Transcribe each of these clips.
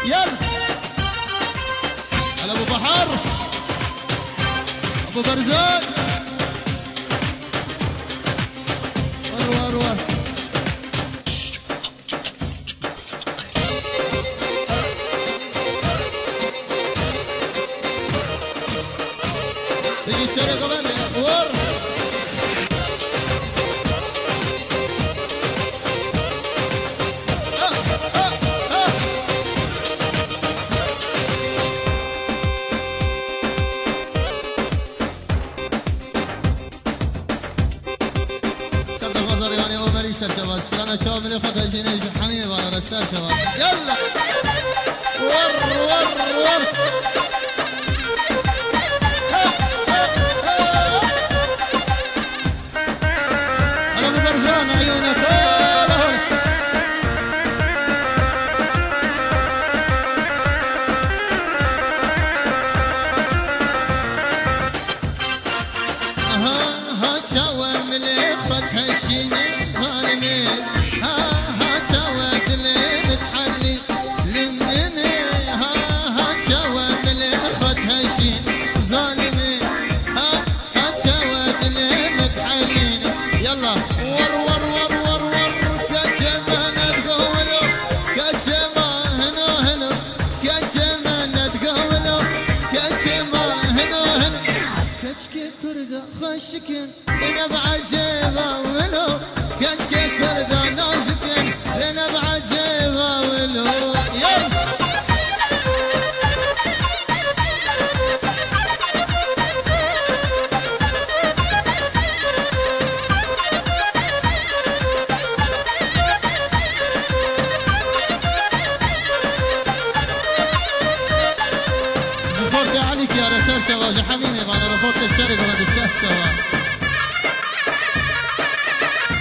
يلا على ابو بحر ابو برزان ور ور بيجي سيرة كمان ور شباب استرانا شباب اللي خدها جينيج حميمي وانا رسال شباب يلا ور ور ور على ابو برزان عيونك لهن ها شوام اللي خدها جينيج ها جواد اللي متحلي لمني ها جواد اللي خدها شين ظالمي ها جواد اللي متحليني يلا ور ور ور ور ور كجمال تقولوا كجمال هنا هنا كجمال تقولوا كجمال هنا هنا كشكي كرده خشكن انا بعجيبه ولو كشكي كرده نازكن انا بعجيبه ولو يلا جفرت عليك يا رسال شواج حبيبي انا رفضت السرد وما بالسهل شواج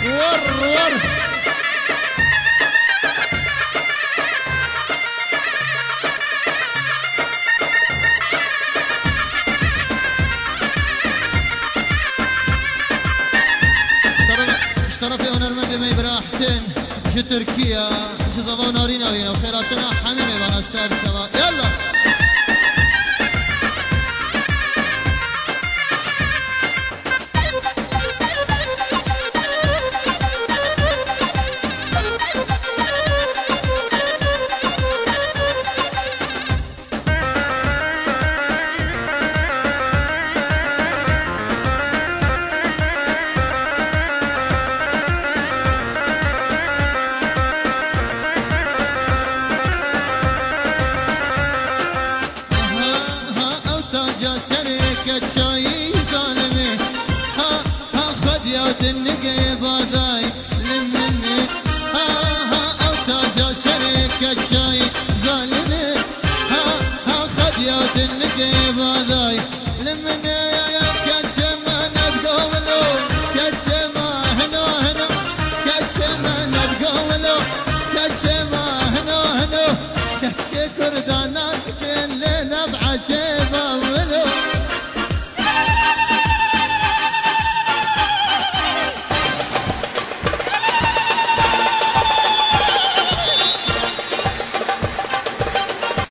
ور ور اشترفي هنرمند ميبرا حسين جي تركيا جي زبان نارينا وينا وخيراتنا حميمي وانا السهل شواج يلا